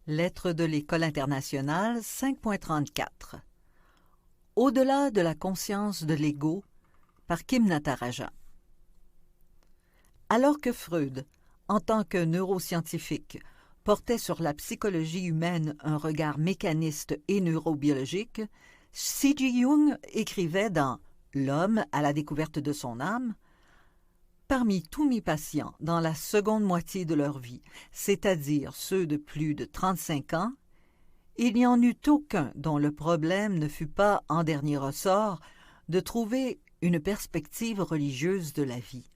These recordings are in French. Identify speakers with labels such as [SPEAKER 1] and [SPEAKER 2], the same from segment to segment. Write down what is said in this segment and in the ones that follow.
[SPEAKER 1] Lettre de l'École internationale 5.34 Au-delà de la conscience de l'ego par Kim Natarajan. Alors que Freud, en tant que neuroscientifique, portait sur la psychologie humaine un regard mécaniste et neurobiologique, C.G. Jung écrivait dans « L'homme à la découverte de son âme » Parmi tous mes patients, dans la seconde moitié de leur vie, c'est-à-dire ceux de plus de 35 ans, il n'y en eut aucun dont le problème ne fut pas, en dernier ressort, de trouver une perspective religieuse de la vie.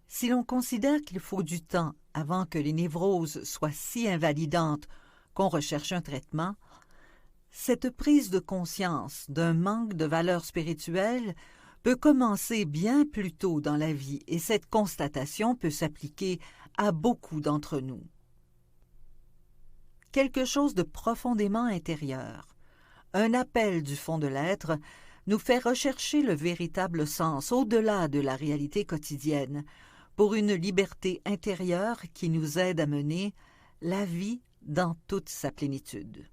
[SPEAKER 1] Si l'on considère qu'il faut du temps avant que les névroses soient si invalidantes qu'on recherche un traitement, cette prise de conscience d'un manque de valeur spirituelle peut commencer bien plus tôt dans la vie et cette constatation peut s'appliquer à beaucoup d'entre nous. Quelque chose de profondément intérieur, un appel du fond de l'être, nous fait rechercher le véritable sens au-delà de la réalité quotidienne pour une liberté intérieure qui nous aide à mener la vie dans toute sa plénitude.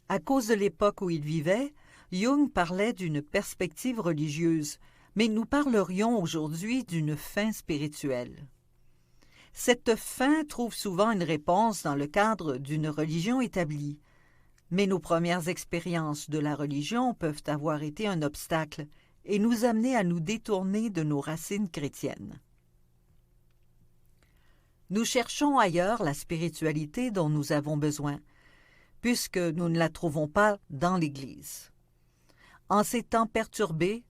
[SPEAKER 1] À cause de l'époque où il vivait, Jung parlait d'une perspective religieuse, mais nous parlerions aujourd'hui d'une fin spirituelle. Cette fin trouve souvent une réponse dans le cadre d'une religion établie, mais nos premières expériences de la religion peuvent avoir été un obstacle et nous amener à nous détourner de nos racines chrétiennes. Nous cherchons ailleurs la spiritualité dont nous avons besoin, puisque nous ne la trouvons pas dans l'Église. En ces temps perturbés,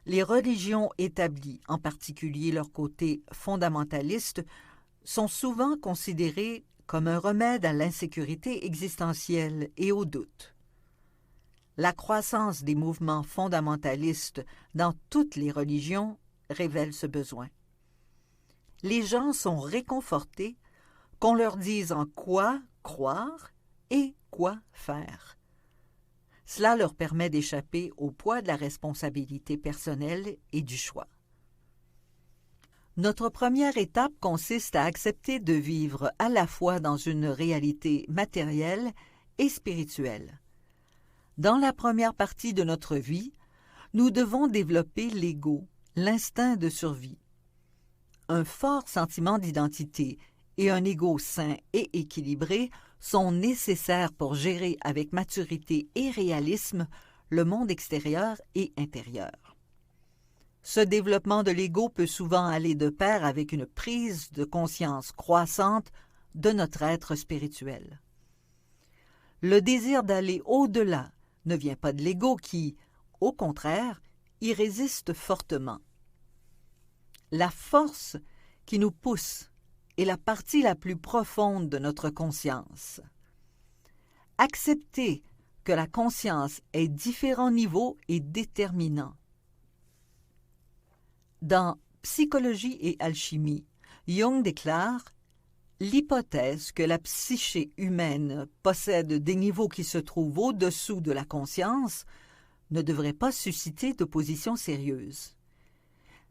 [SPEAKER 1] les religions établies, en particulier leur côté fondamentaliste, sont souvent considérées comme un remède à l'insécurité existentielle et au doute. La croissance des mouvements fondamentalistes dans toutes les religions révèle ce besoin. Les gens sont réconfortés qu'on leur dise en quoi croire et quoi faire. Cela leur permet d'échapper au poids de la responsabilité personnelle et du choix. Notre première étape consiste à accepter de vivre à la fois dans une réalité matérielle et spirituelle. Dans la première partie de notre vie, nous devons développer l'ego, l'instinct de survie. Un fort sentiment d'identité et un ego sain et équilibré sont nécessaires pour gérer avec maturité et réalisme le monde extérieur et intérieur. Ce développement de l'ego peut souvent aller de pair avec une prise de conscience croissante de notre être spirituel. Le désir d'aller au-delà ne vient pas de l'ego qui, au contraire, y résiste fortement. La force qui nous pousse est la partie la plus profonde de notre conscience. Accepter que la conscience ait différents niveaux est déterminant. Dans Psychologie et alchimie, Jung déclare « L'hypothèse que la psyché humaine possède des niveaux qui se trouvent au-dessous de la conscience ne devrait pas susciter d'opposition sérieuse.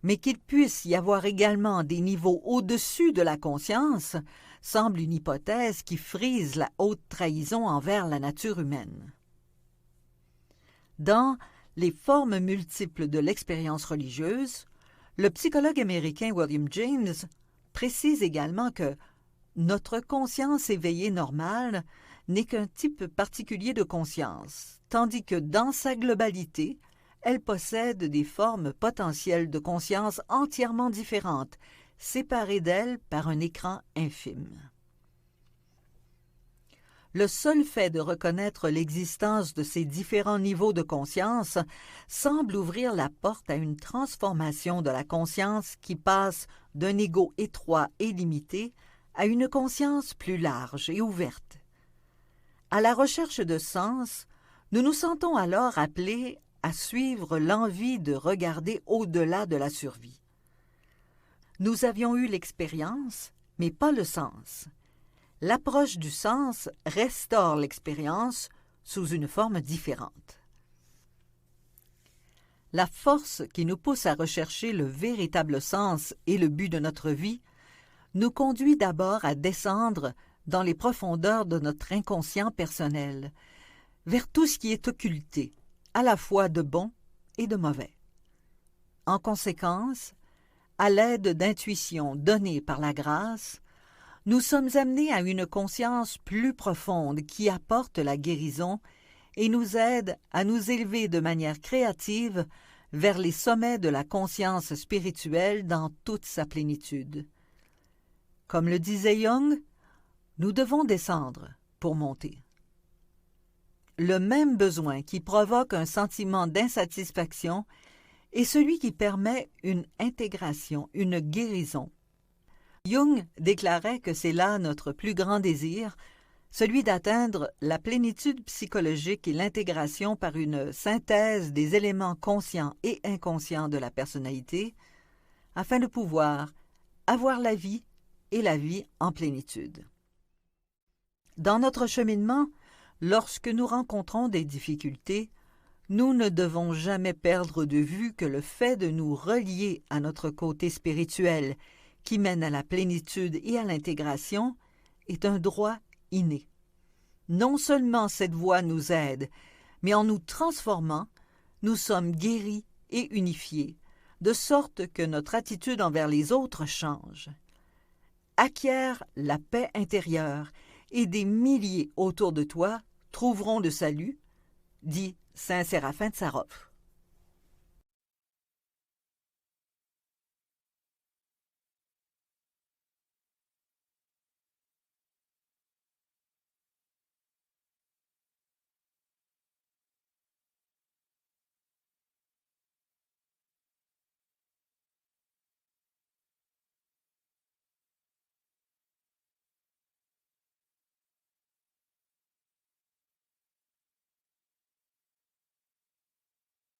[SPEAKER 1] Mais qu'il puisse y avoir également des niveaux au-dessus de la conscience semble une hypothèse qui frise la haute trahison envers la nature humaine. » Dans Les formes multiples de l'expérience religieuse, le psychologue américain William James précise également que notre conscience éveillée normale n'est qu'un type particulier de conscience, tandis que dans sa globalité, elle possède des formes potentielles de conscience entièrement différentes, séparées d'elle par un écran infime. Le seul fait de reconnaître l'existence de ces différents niveaux de conscience semble ouvrir la porte à une transformation de la conscience qui passe d'un ego étroit et limité à une conscience plus large et ouverte. À la recherche de sens, nous nous sentons alors appelés à suivre l'envie de regarder au-delà de la survie. Nous avions eu l'expérience, mais pas le sens. L'approche du sens restaure l'expérience sous une forme différente. La force qui nous pousse à rechercher le véritable sens et le but de notre vie nous conduit d'abord à descendre dans les profondeurs de notre inconscient personnel, vers tout ce qui est occulté, à la fois de bon et de mauvais. En conséquence, à l'aide d'intuitions données par la grâce, nous sommes amenés à une conscience plus profonde qui apporte la guérison et nous aide à nous élever de manière créative vers les sommets de la conscience spirituelle dans toute sa plénitude. Comme le disait Jung, nous devons descendre pour monter. Le même besoin qui provoque un sentiment d'insatisfaction est celui qui permet une intégration, une guérison. Jung déclarait que c'est là notre plus grand désir, celui d'atteindre la plénitude psychologique et l'intégration par une synthèse des éléments conscients et inconscients de la personnalité, afin de pouvoir avoir la vie et la vie en plénitude. Dans notre cheminement, lorsque nous rencontrons des difficultés, nous ne devons jamais perdre de vue que le fait de nous relier à notre côté spirituel, qui mène à la plénitude et à l'intégration, est un droit inné. Non seulement cette voie nous aide, mais en nous transformant, nous sommes guéris et unifiés, de sorte que notre attitude envers les autres change. Acquiert la paix intérieure et des milliers autour de toi trouveront le salut, dit Saint Séraphin de Sarov.